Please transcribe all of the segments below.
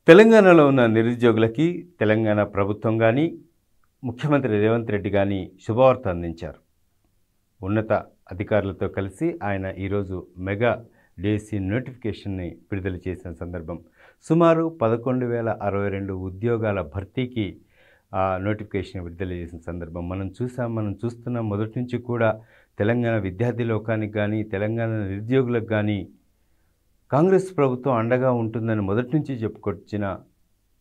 తెలంగాణలో ఉన్న నిరుద్యోగులకి తెలంగాణ ప్రభుత్వం గానీ, ముఖ్యమంత్రి రేవంత్ రెడ్డి గానీ శుభవార్త అందించారు. ఉన్నత అధికారులతో కలిసి ఆయన ఈరోజు మెగా డిఎస్సి నోటిఫికేషన్‌ని విడుదల చేసిన సందర్భం. సుమారు 11,062 ఉద్యోగాల భర్తీకి నోటిఫికేషన్ విడుదల చేసిన సందర్భం. మనం చూస్తున్నాం మొదటి నుంచి కూడా తెలంగాణ విద్యార్థి లోకానికి గానీ, తెలంగాణ నిరుద్యోగులకు గానీ కాంగ్రెస్ ప్రభుత్వం అండగా ఉంటుందని మొదటి నుంచి చెప్పుకొచ్చిన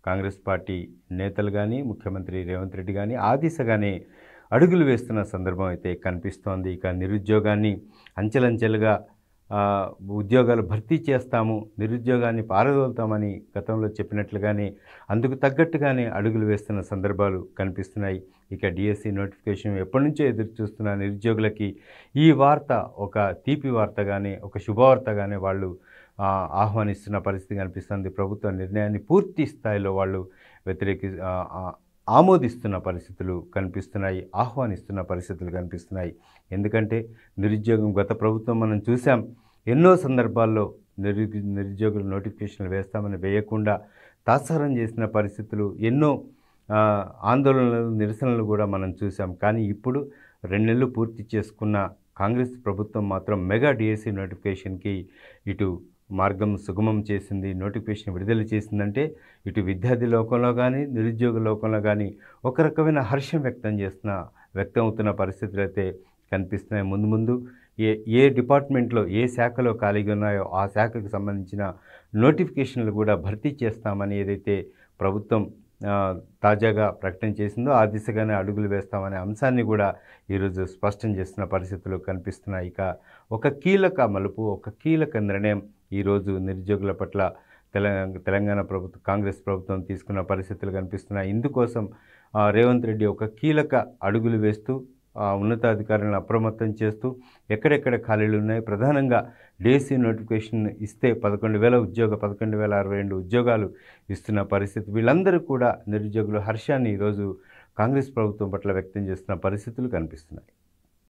కాంగ్రెస్ పార్టీ నేతలు కానీ, ముఖ్యమంత్రి రేవంత్ రెడ్డి కానీ ఆ దిశగానే అడుగులు వేస్తున్న సందర్భం అయితే కనిపిస్తోంది. ఇక నిరుద్యోగాన్ని అంచెలంచెలుగా ఉద్యోగాలు భర్తీ చేస్తాము, నిరుద్యోగాన్ని పారదోలుతామని గతంలో చెప్పినట్లుగానే అందుకు తగ్గట్టుగానే అడుగులు వేస్తున్న సందర్భాలు కనిపిస్తున్నాయి. ఇక డిఎస్సి నోటిఫికేషన్ ఎప్పటి నుంచో ఎదురు చూస్తున్న నిరుద్యోగులకి ఈ వార్త ఒక తీపి వార్తగానే, ఒక శుభవార్తగానే వాళ్ళు ఆహ్వానిస్తున్న పరిస్థితి కనిపిస్తుంది. ప్రభుత్వ నిర్ణయాన్ని పూర్తి స్థాయిలో వాళ్ళు ఆమోదిస్తున్న పరిస్థితులు కనిపిస్తున్నాయి, ఆహ్వానిస్తున్న పరిస్థితులు కనిపిస్తున్నాయి. ఎందుకంటే నిరుద్యోగం గత ప్రభుత్వం మనం చూసాం, ఎన్నో సందర్భాల్లో నిరుద్యోగులు నోటిఫికేషన్లు వేస్తామని వేయకుండా తాత్సారం చేసిన పరిస్థితులు, ఎన్నో ఆందోళనలు, నిరసనలు కూడా మనం చూసాం. కానీ ఇప్పుడు 2 నెలలు పూర్తి చేసుకున్న కాంగ్రెస్ ప్రభుత్వం మాత్రం మెగా డిఎస్సి నోటిఫికేషన్కి ఇటు మార్గం సుగమం చేసింది, నోటిఫికేషన్ విడుదల చేసిందంటే ఇటు విద్యార్థి లోకంలో కానీ, నిరుద్యోగ లోకంలో కానీ ఒక రకమైన హర్షం వ్యక్తం అవుతున్న పరిస్థితులు అయితే కనిపిస్తున్నాయి. ముందు ఏ డిపార్ట్మెంట్లో, ఏ శాఖలో ఖాళీగా ఉన్నాయో ఆ శాఖకు సంబంధించిన నోటిఫికేషన్లు కూడా భర్తీ చేస్తామని ఏదైతే ప్రభుత్వం తాజాగా ప్రకటన చేసిందో ఆ దిశగానే అడుగులు వేస్తామనే అంశాన్ని కూడా ఈరోజు స్పష్టం చేస్తున్న పరిస్థితులు కనిపిస్తున్నాయి. ఇక ఒక కీలక మలుపు, ఒక కీలక నిర్ణయం ఈరోజు నిరుద్యోగుల పట్ల తెలంగాణ ప్రభుత్వం, కాంగ్రెస్ ప్రభుత్వం తీసుకున్న పరిస్థితులు కనిపిస్తున్నాయి. ఇందుకోసం రేవంత్ రెడ్డి ఒక కీలక అడుగులు వేస్తూ ఉన్నతాధికారులను అప్రమత్తం చేస్తూ ఎక్కడెక్కడ ఖాళీలు ఉన్నాయి, ప్రధానంగా డిఎస్సి నోటిఫికేషన్ ఇస్తే 11,062 ఉద్యోగాలు ఇస్తున్న పరిస్థితి. వీళ్ళందరూ కూడా నిరుద్యోగులు హర్షాన్ని ఈరోజు కాంగ్రెస్ ప్రభుత్వం పట్ల వ్యక్తం చేస్తున్న పరిస్థితులు కనిపిస్తున్నాయి.